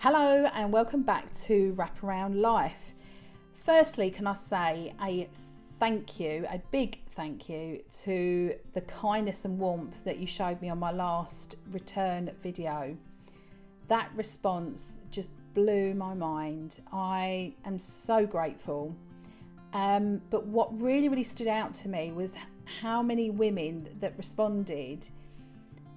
Hello and welcome back to Wraparound Life. Firstly, can I say a big thank you to the kindness and warmth that you showed me on my last return video. That response just blew my mind. I am so grateful. But what really stood out to me was how many women that responded,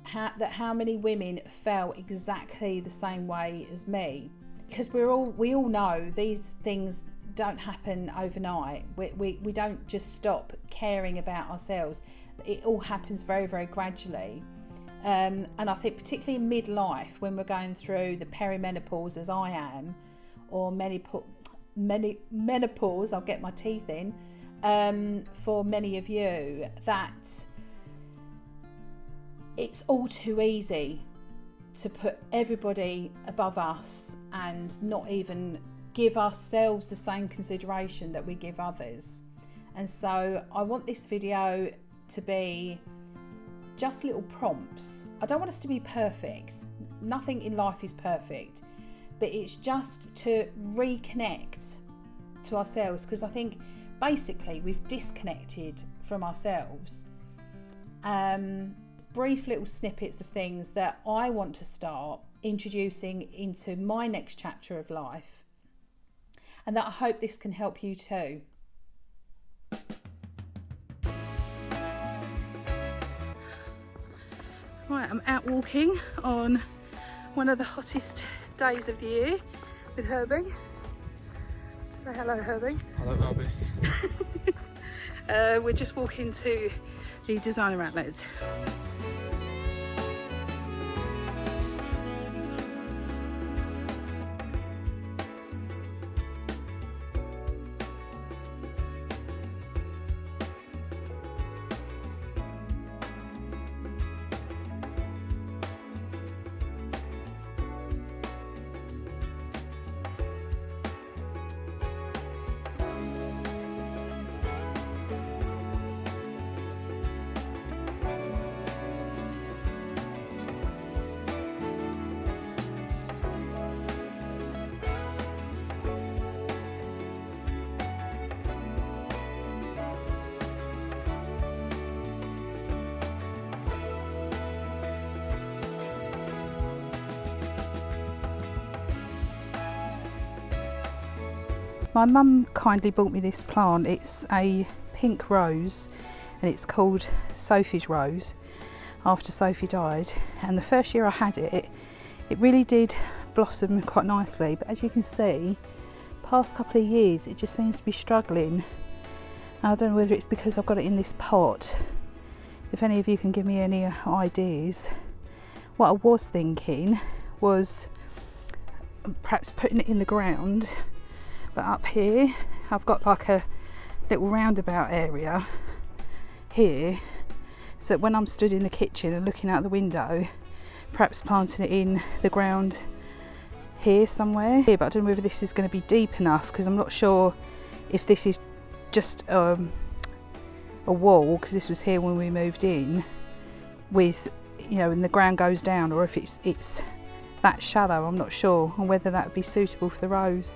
how many women felt exactly the same way as me, because we all know these things don't happen overnight. We don't just stop caring about ourselves. It all happens very gradually, and I think particularly in midlife, when we're going through the perimenopause as I am, or menopause, I'll get my teeth in, for many of you, that it's all too easy to put everybody above us and not even give ourselves the same consideration that we give others. And so I want this video to be just little prompts. I don't want us to be perfect. Nothing in life is perfect, but it's just to reconnect to ourselves, because I think basically we've disconnected from ourselves. Brief little snippets of things that I want to start introducing into my next chapter of life, and that I hope this can help you too. Right, I'm out walking on one of the hottest days of the year with Herbie. Say hello, Herbie. Hello, Herbie. We're just walking to the designer outlet. My mum kindly bought me this plant. It's a pink rose and it's called Sophie's Rose, after Sophie died. And the first year I had it, it really did blossom quite nicely, but as you can see, past couple of years it just seems to be struggling. And I don't know whether it's because I've got it in this pot. If any of you can give me any ideas. What I was thinking was perhaps putting it in the ground. But up here, I've got like a little roundabout area here, so that when I'm stood in the kitchen and looking out the window, perhaps planting it in the ground here somewhere. But I don't know whether this is going to be deep enough, because I'm not sure if this is just a wall, because this was here when we moved in, with, you know, and the ground goes down, or if it's that shallow. I'm not sure, and whether that would be suitable for the rose.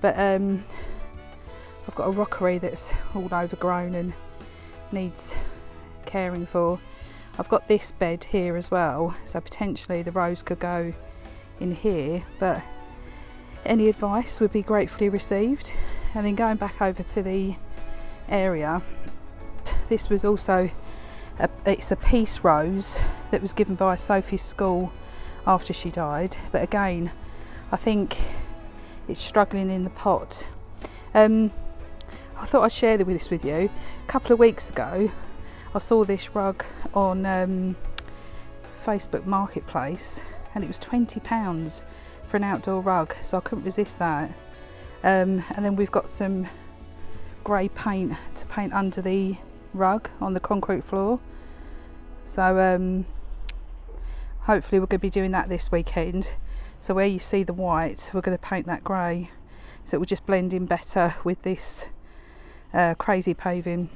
But I've got a rockery that's all overgrown and needs caring for. I've got this bed here as well, so potentially the rose could go in here, but any advice would be gratefully received. And then going back over to the area, this was also it's a peace rose that was given by Sophie's school after she died, but again I think it's struggling in the pot. I thought I'd share this with you. A couple of weeks ago I saw this rug on Facebook Marketplace, and it was £20 for an outdoor rug, so I couldn't resist that. And then we've got some grey paint to paint under the rug on the concrete floor, so hopefully we're going to be doing that this weekend. So where you see the white, we're going to paint that grey, so it will just blend in better with this crazy paving.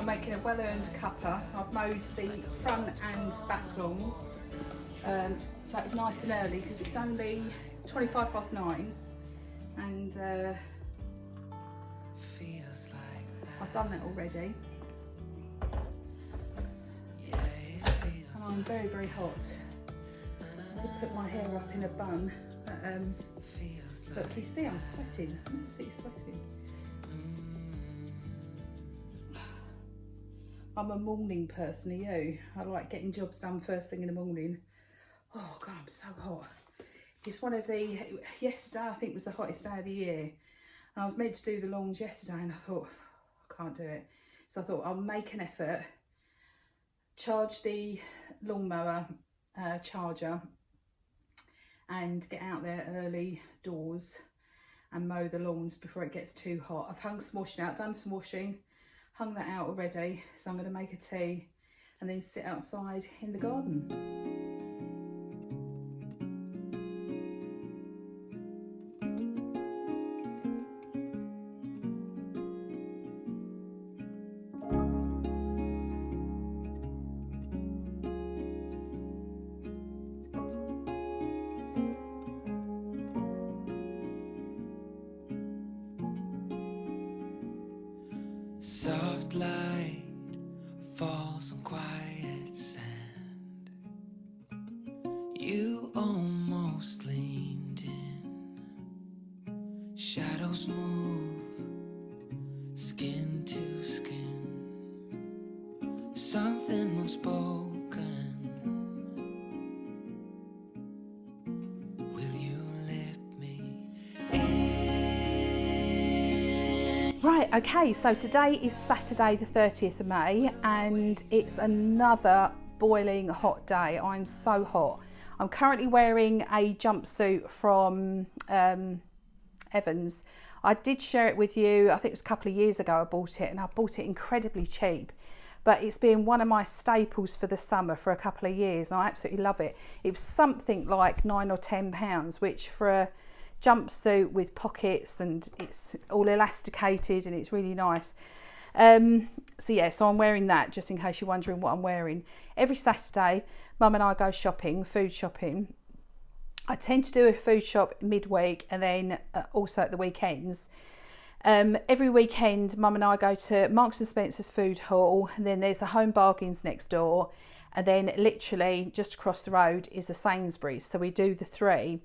I'm making a well-earned cuppa. I've mowed the front and back lawns, so it's nice and early because it's only 9:25, and I've done that already. And I'm very, very hot. I did put my hair up in a bun, but look, you see I'm sweating. See, sweating. I'm a morning person, are you? I like getting jobs done first thing in the morning. Oh God, I'm so hot. It's one of the, yesterday I think was the hottest day of the year. And I was meant to do the lawns yesterday and I thought, I can't do it. So I thought I'll make an effort, charge the lawnmower charger and get out there early doors and mow the lawns before it gets too hot. I've hung some washing out, done some washing, hung that out already. So I'm going to make a tea and then sit outside in the garden. Soft light falls on quiet sand. You almost leaned in. Shadows move, skin to skin. Something unspoken. Will you let me in? Right, okay, so today is Saturday the 30th of May and it's another boiling hot day. I'm so hot. I'm currently wearing a jumpsuit from Evans. I did share it with you, I think it was a couple of years ago I bought it, and I bought it incredibly cheap. But it's been one of my staples for the summer for a couple of years and I absolutely love it. It was something like £9 or £10, which for a jumpsuit with pockets, and it's all elasticated and it's really nice. So I'm wearing that just in case you're wondering what I'm wearing. Every Saturday Mum and I go shopping, food shopping. I tend to do a food shop midweek and then also at the weekends. Every weekend Mum and I go to Marks and Spencer's food hall, and then there's a Home Bargains next door, and then literally just across the road is a Sainsbury's, so we do the three.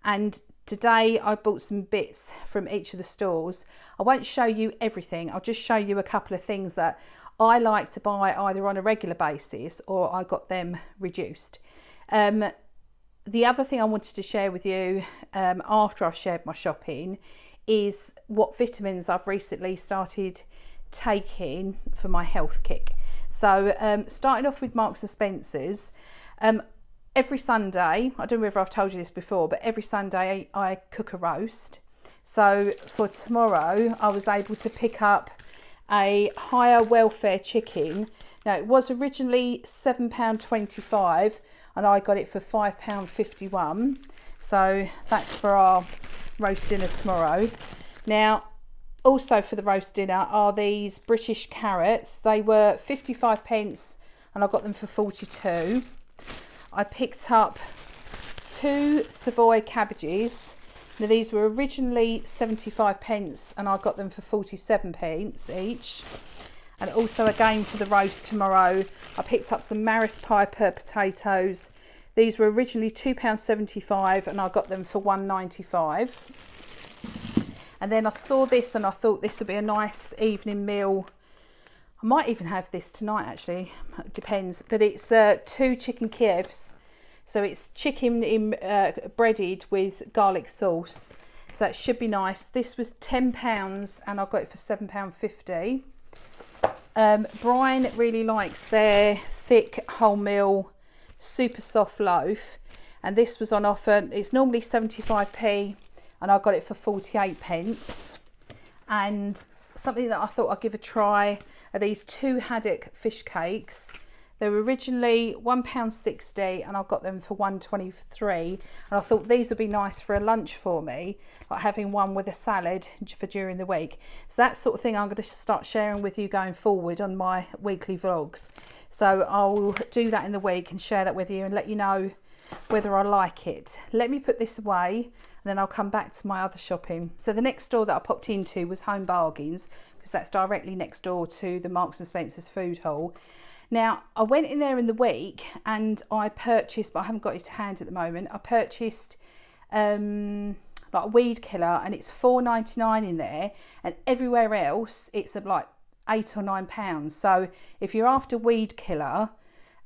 And today I bought some bits from each of the stores. I won't show you everything, I'll just show you a couple of things that I like to buy either on a regular basis or I got them reduced. The other thing I wanted to share with you after I've shared my shopping is what vitamins I've recently started taking for my health kick. So starting off with Marks and Spencer's, every Sunday, I don't know whether I've told you this before, but every Sunday I cook a roast. So for tomorrow, I was able to pick up a higher welfare chicken. Now it was originally £7.25 and I got it for £5.51. So that's for our roast dinner tomorrow. Now, also for the roast dinner are these British carrots. They were 55p and I got them for 42. I picked up 2 Savoy cabbages. Now these were originally 75p and I got them for 47p each. And also again for the roast tomorrow, I picked up some Maris Piper potatoes. These were originally £2.75 and I got them for £1.95. And then I saw this and I thought this would be a nice evening meal. I might even have this tonight actually, it depends. But it's 2 chicken Kievs. So it's chicken in, breaded with garlic sauce. So that should be nice. This was £10 and I got it for £7.50. Brian really likes their thick wholemeal super soft loaf, and this was on offer. It's normally 75p and I got it for 48p. And something that I thought I'd give a try are these 2 haddock fish cakes. They were originally £1.60 and I got them for £1.23, and I thought these would be nice for a lunch for me, like having one with a salad for during the week. So that sort of thing I'm going to start sharing with you going forward on my weekly vlogs. So I'll do that in the week and share that with you and let you know whether I like it. Let me put this away and then I'll come back to my other shopping. So the next store that I popped into was Home Bargains, because that's directly next door to the Marks and Spencer's food hall. Now, I went in there in the week and I purchased, but I haven't got it to hand at the moment, I purchased like a weed killer, and it's £4.99 in there, and everywhere else it's like £8 or £9. So if you're after weed killer,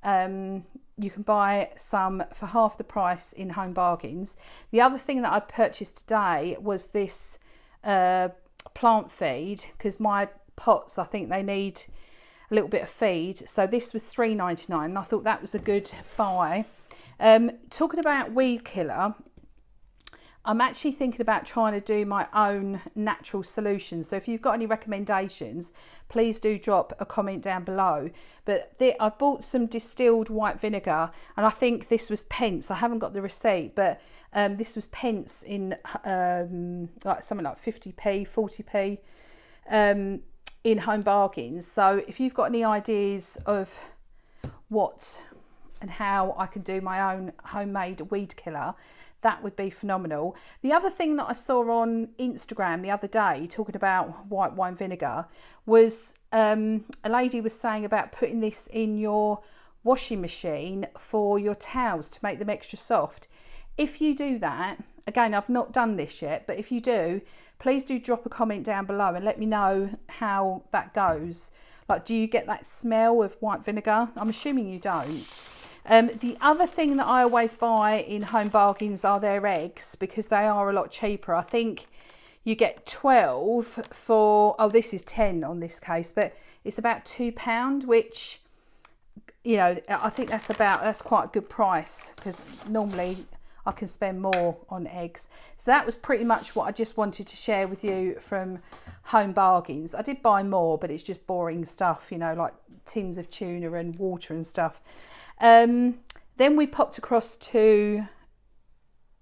you can buy some for half the price in Home Bargains. The other thing that I purchased today was this plant feed, because my pots, I think they need a little bit of feed. So this was £3.99 and I thought that was a good buy. Talking about weed killer, I'm actually thinking about trying to do my own natural solutions. So if you've got any recommendations, please do drop a comment down below. But I've bought some distilled white vinegar, and I think this was pence. I haven't got the receipt, but this was pence in like something like 50p, 40p in Home Bargains. So if you've got any ideas of what and how I can do my own homemade weed killer, that would be phenomenal. The other thing that I saw on Instagram the other day, talking about white wine vinegar, was a lady was saying about putting this in your washing machine for your towels to make them extra soft. If you do that, again, I've not done this yet, but if you do, please do drop a comment down below and let me know how that goes. Like, do you get that smell of white vinegar? I'm assuming you don't. The other thing that I always buy in Home Bargains are their eggs, because they are a lot cheaper. I think you get 12 for, oh, this is 10 on this case, but it's about £2, which, you know, I think that's quite a good price, because normally I can spend more on eggs. So that was pretty much what I just wanted to share with you from Home Bargains. I did buy more, but it's just boring stuff, you know, like tins of tuna and water and stuff. Then we popped across to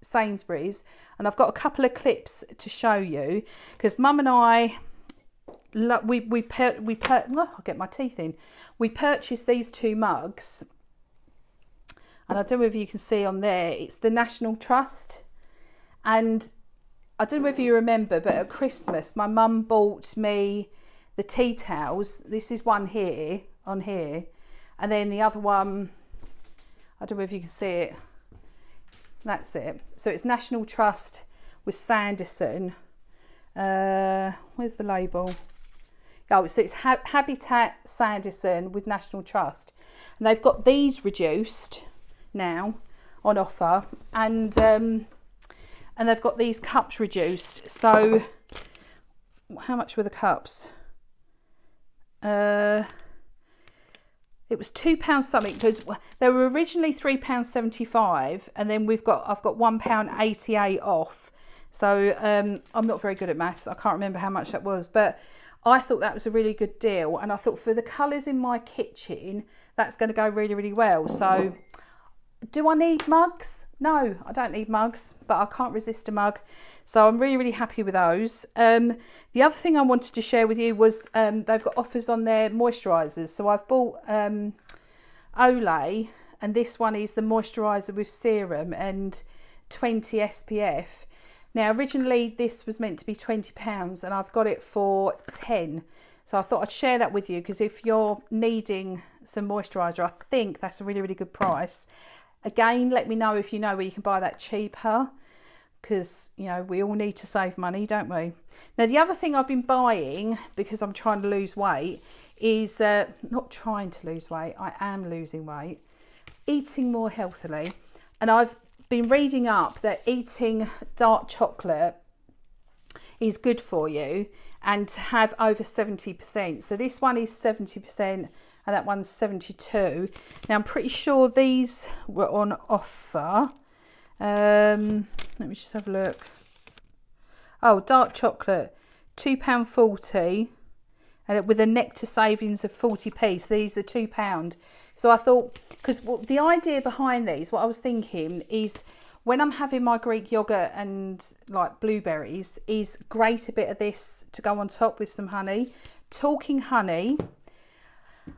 Sainsbury's, and I've got a couple of clips to show you, because Mum and I, I'll get my teeth in. We purchased these two mugs, and I don't know if you can see on there, it's the National Trust. And I don't know if you remember, but at Christmas, my mum bought me the tea towels. This is one here, on here, and then the other one, I don't know if you can see it. That's it. So it's National Trust with Sanderson. Where's the label? Oh, so it's Habitat Sanderson with National Trust. And they've got these reduced now on offer. And they've got these cups reduced. So how much were the cups? It was £2 something, because they were originally £3.75, and then I've got £1.88 off. So I'm not very good at maths. I can't remember how much that was, but I thought that was a really good deal. And I thought for the colours in my kitchen, that's going to go really, really well. So do I need mugs? No, I don't need mugs, but I can't resist a mug. So I'm really, really happy with those. The other thing I wanted to share with you was they've got offers on their moisturisers. So I've bought Olay, and this one is the moisturiser with serum and 20 SPF. Now, originally this was meant to be £20, and I've got it for 10. So I thought I'd share that with you, because if you're needing some moisturiser, I think that's a really, really good price. Again, let me know if you know where you can buy that cheaper, because, you know, we all need to save money, don't we? Now, the other thing I've been buying, because I'm trying to lose weight, is not trying to lose weight, I am losing weight, eating more healthily. And I've been reading up that eating dark chocolate is good for you, and to have over 70%. So this one is 70%, and that one's 72. Now, I'm pretty sure these were on offer. Let me just have a look. Oh, dark chocolate, £2.40, and with a nectar savings of 40p. So these are £2. So I thought, because the idea behind these, what I was thinking is, when I'm having my Greek yogurt and like blueberries, is grate a bit of this to go on top with some honey. Talking honey,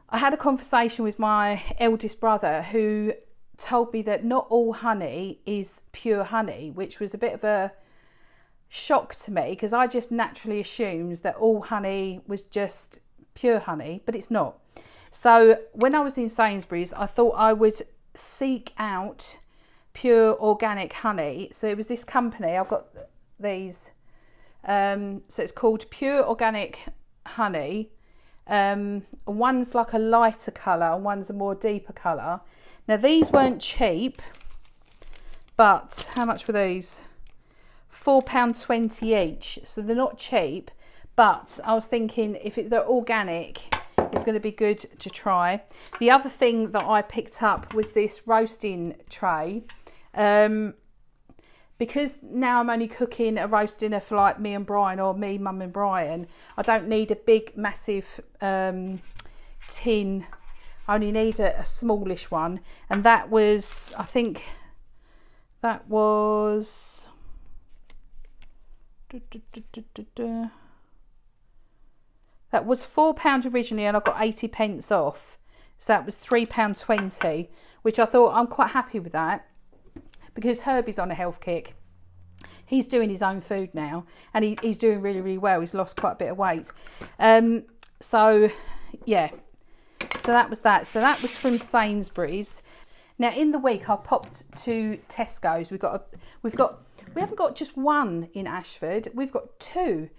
I had a conversation with my eldest brother who told me that not all honey is pure honey, which was a bit of a shock to me, because I just naturally assumed that all honey was just pure honey, but it's not. So when I was in Sainsbury's, I thought I would seek out pure organic honey. So it was this company, I've got these, so it's called Pure Organic Honey. One's like a lighter colour and one's a more deeper colour. Now these weren't cheap, but how much were these? £4.20 each. So they're not cheap, but I was thinking if they're organic, it's going to be good to try. The other thing that I picked up was this roasting tray. Because now I'm only cooking a roast dinner for like me and Brian, or me, Mum and Brian, I don't need a big massive tin. I only need a smallish one, and that was, I think that was that was £4 originally, and I got 80p off, so that was £3.20, which I thought, I'm quite happy with that, because Herbie's on a health kick. He's doing his own food now, and he's doing really, really well. He's lost quite a bit of weight. So yeah, so that was that. So that was from Sainsbury's. Now in the week I popped to Tesco's. We haven't got just one in Ashford. We've got two,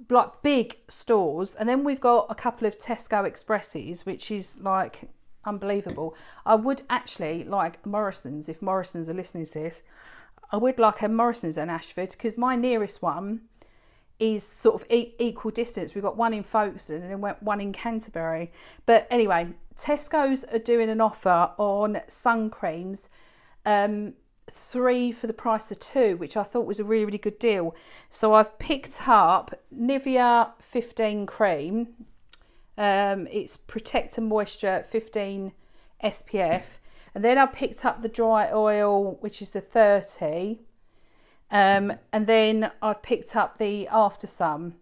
like big stores, and then we've got a couple of Tesco Expresses, which is like unbelievable. I would actually like Morrison's, if Morrison's are listening to this. I would like a Morrison's in Ashford, because my nearest one is sort of equal distance. We've got one in Folkestone and then one in Canterbury. But anyway, Tesco's are doing an offer on sun creams, 3 for the price of 2, which I thought was a really, really good deal. So I've picked up Nivea 15 cream. It's Protect and Moisture 15 SPF, and then I picked up the dry oil, which is the 30, and then I've picked up the After Sun,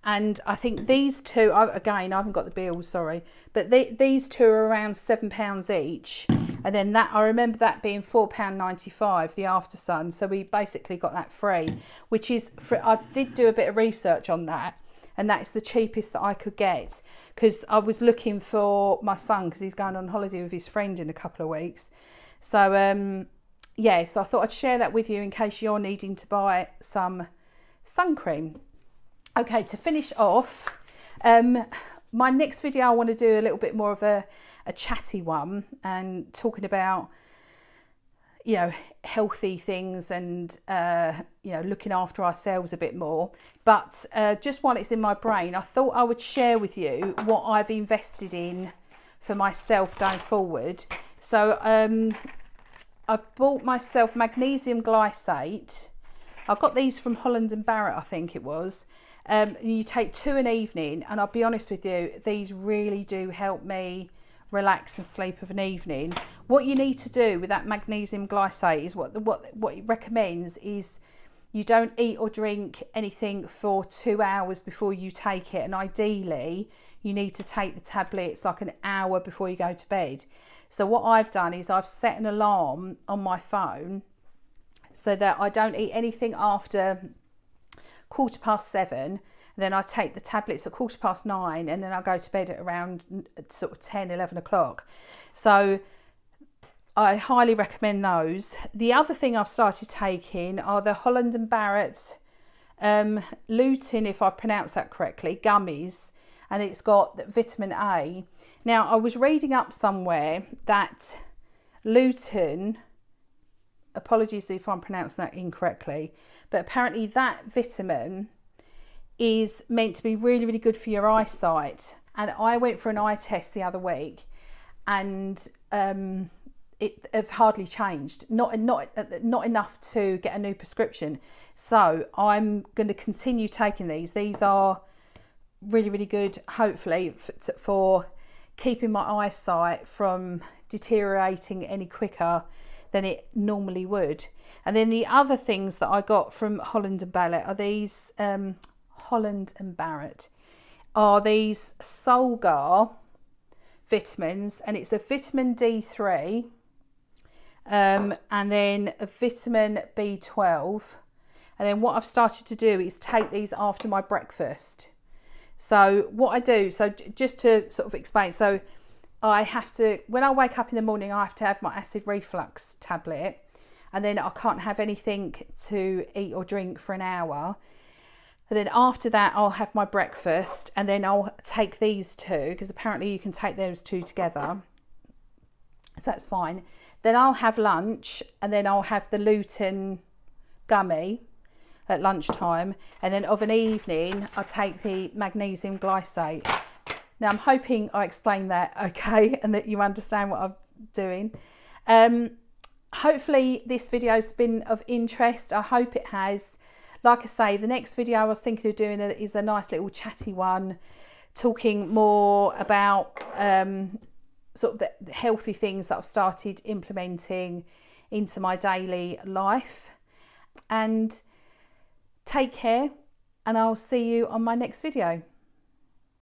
and I think these two, again I haven't got the bills, sorry, but these two are around £7 each, and then that, I remember that being £4.95, the After Sun, so we basically got that free, which is I did do a bit of research on that, and that's the cheapest that I could get, because I was looking for my son, because he's going on holiday with his friend in a couple of weeks. So yeah, so I thought I'd share that with you in case you're needing to buy some sun cream. Okay, to finish off, my next video I want to do a little bit more of a chatty one, and talking about, you know, healthy things and you know, looking after ourselves a bit more. But just while it's in my brain, I thought I would share with you what I've invested in for myself going forward. So I've bought myself magnesium glycate. I got these from Holland and Barrett, I think it was. You take 2 an evening, and I'll be honest with you, these really do help me relax and sleep of an evening. What you need to do with that magnesium glycate is what it recommends is you don't eat or drink anything for 2 hours before you take it, and ideally you need to take the tablets like an hour before you go to bed. So what I've done is I've set an alarm on my phone so that I don't eat anything after 7:15. Then I take the tablets at 9:15, and then I go to bed at around sort of 10-11 o'clock. So I highly recommend those. The other thing I've started taking are the Holland and Barrett lutein, if I pronounce that correctly, gummies, and it's got vitamin A. Now I was reading up somewhere that lutein, apologies if I'm pronouncing that incorrectly, but apparently that vitamin is meant to be really, really good for your eyesight. And I went for an eye test the other week, and it have hardly changed, not enough to get a new prescription. So I'm going to continue taking these. These are really, really good, hopefully, for keeping my eyesight from deteriorating any quicker than it normally would. And then the other things that I got from Holland and Barrett are these Solgar vitamins, and it's a vitamin D3 and then a vitamin B12. And then what I've started to do is take these after my breakfast. So what I do, so just to sort of explain, so I have to, when I wake up in the morning, I have to have my acid reflux tablet, and then I can't have anything to eat or drink for an hour. And then after that, I'll have my breakfast, and then I'll take these two, because apparently you can take those two together. So that's fine. Then I'll have lunch, and then I'll have the lutein gummy at lunchtime, and then of an evening I'll take the magnesium glycate. Now I'm hoping I explained that okay and that you understand what I'm doing. Hopefully this video's been of interest. I hope it has. Like I say, the next video I was thinking of doing is a nice little chatty one, talking more about sort of the healthy things that I've started implementing into my daily life. And take care, and I'll see you on my next video.